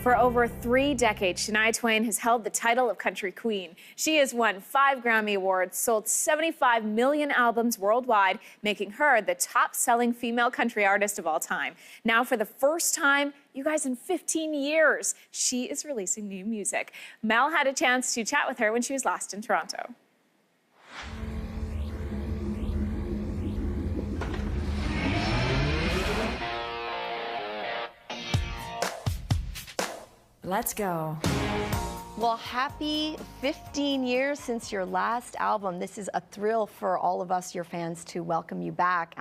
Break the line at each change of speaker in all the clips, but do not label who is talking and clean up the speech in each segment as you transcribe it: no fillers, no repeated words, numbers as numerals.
For over 3 decades, Shania Twain has held the title of country queen. She has won 5 Grammy Awards, sold 75 million albums worldwide, making her the top-selling female country artist of all time. Now, for the first time, you guys, in 15 years, she is releasing new music. Mel had a chance to chat with her when she was last in Toronto. Let's go.
Well, happy 15 years since your last album. This is a thrill for all of us, your fans, to welcome you back.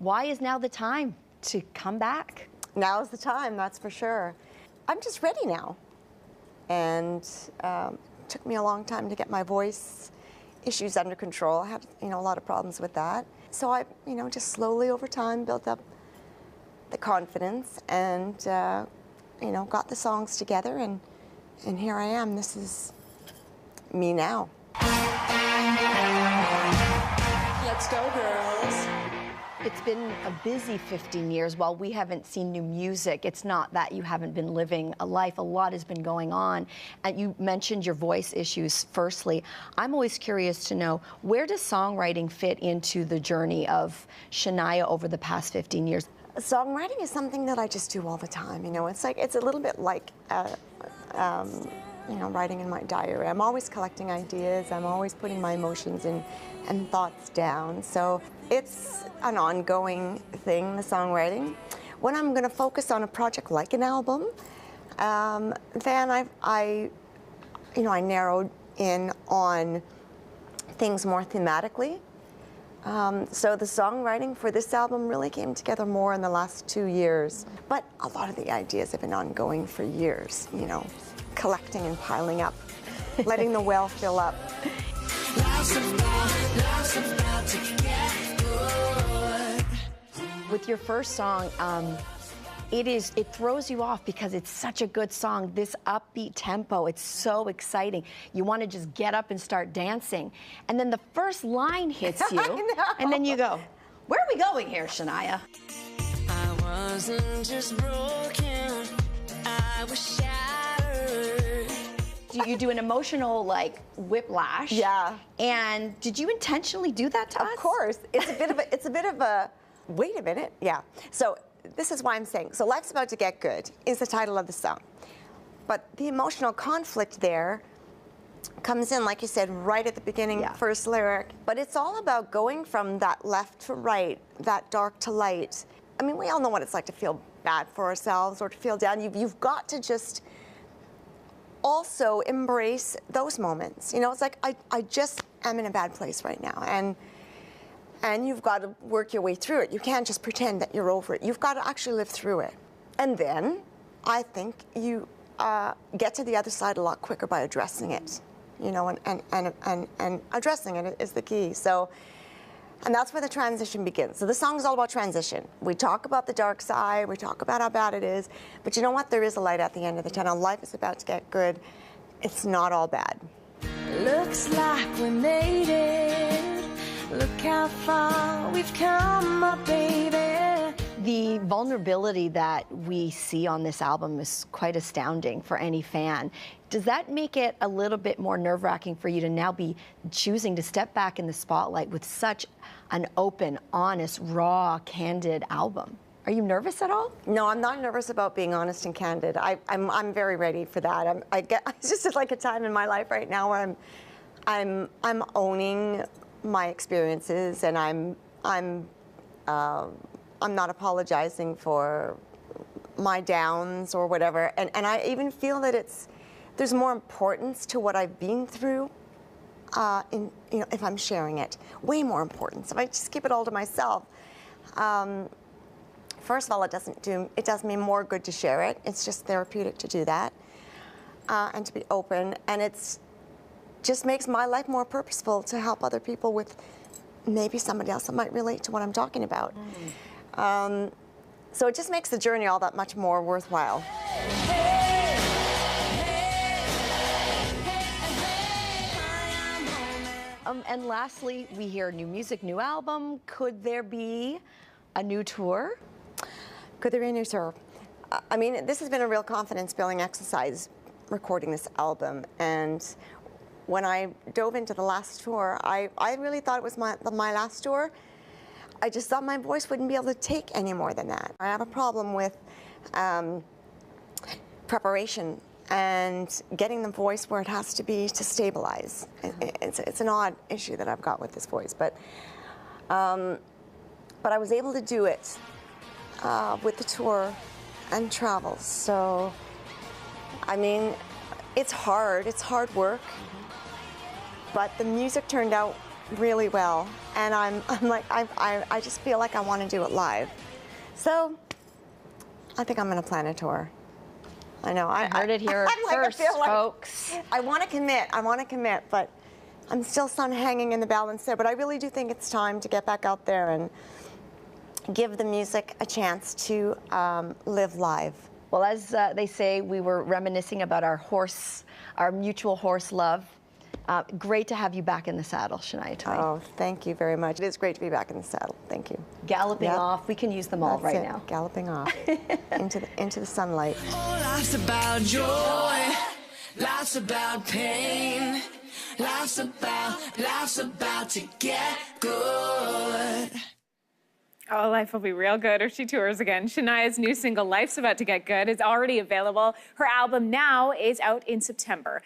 Why is now the time to come back?
Now is the time, that's for sure. I'm just ready now. And it took me a long time to get my voice issues under control. I had, a lot of problems with that. So I, just slowly over time built up the confidence and got the songs together, and here I am. This is me now.
Let's go, girls.
It's been a busy 15 years. While we haven't seen new music, it's not that you haven't been living a life. A lot has been going on. And you mentioned your voice issues firstly. I'm always curious to know, where does songwriting fit into the journey of Shania over the past 15 years?
Songwriting is something that I just do all the time. It's a little bit like, writing in my diary. I'm always collecting ideas. I'm always putting my emotions and thoughts down. So it's an ongoing thing, the songwriting. When I'm going to focus on a project like an album, then I narrowed in on things more thematically. So the songwriting for this album really came together more in the last 2 years. But a lot of the ideas have been ongoing for years, collecting and piling up, letting the well fill up.
With your first song, it throws you off because it's such a good song. This upbeat tempo, it's so exciting. You want to just get up and start dancing. And then the first line hits you, and then you go, where are we going here, Shania?
I wasn't just broken, I was shattered.
You do an emotional, whiplash.
Yeah.
And did you intentionally do that to us?
Of course. It's a bit of a, wait a minute, yeah. So this is why I'm saying, so Life's About to Get Good is the title of the song. But the emotional conflict there comes in, like you said, right at the beginning,
yeah.
First lyric. But it's all about going from that left to right, that dark to light. I mean, we all know what it's like to feel bad for ourselves or to feel down. You've got to just also embrace those moments. It's like, I just am in a bad place right now. And you've got to work your way through it. You can't just pretend that you're over it. You've got to actually live through it. And then I think you get to the other side a lot quicker by addressing it, and addressing it is the key. So, and that's where the transition begins. So the song is all about transition. We talk about the dark side, we talk about how bad it is, but you know what? There is a light at the end of the tunnel. Life is about to get good. It's not all bad.
Looks like we made it. Look how far we've come, my baby.
The vulnerability that we see on this album is quite astounding for any fan. Does that make it a little bit more nerve-wracking for you to now be choosing to step back in the spotlight with such an open, honest, raw, candid album? Are you nervous at all?
No, I'm not nervous about being honest and candid. I'm very ready for that. It's just like a time in my life right now where I'm owning my experiences, and I'm not apologizing for my downs or whatever. And I even feel that there's more importance to what I've been through if I'm sharing it. Way more importance. If I just keep it all to myself, first of all, it does me more good to share it. It's just therapeutic to do that, and to be open. And it's just makes my life more purposeful to help other people with maybe somebody else that might relate to what I'm talking about. So it just makes the journey all that much more worthwhile.
And lastly, we hear new music, new album. Could there be a new tour?
Could there be a new tour? I mean, this has been a real confidence-building exercise, recording this album. And when I dove into the last tour, I really thought it was my last tour. I just thought my voice wouldn't be able to take any more than that. I have a problem with preparation and getting the voice where it has to be to stabilize. It's an odd issue that I've got with this voice, but I was able to do it with the tour and travel. So, I mean, it's hard work, but the music turned out really well, and I'm like, I just feel like I want to do it live. So, I think I'm going to plan a tour. I know. I
heard it here first, folks.
I want to commit, but I'm still hanging in the balance there. But I really do think it's time to get back out there and give the music a chance to live live.
Well, as they say, we were reminiscing about our mutual horse love. Great to have you back in the saddle, Shania Twain.
Oh, thank you very much. It is great to be back in the saddle. Thank you.
Galloping off, we can use them all right now.
Galloping off into the sunlight.
Oh, life's about joy, life's about pain, life's about to get good.
Oh, life will be real good if she tours again. Shania's new single, Life's About to Get Good, is already available. Her album Now is out in September.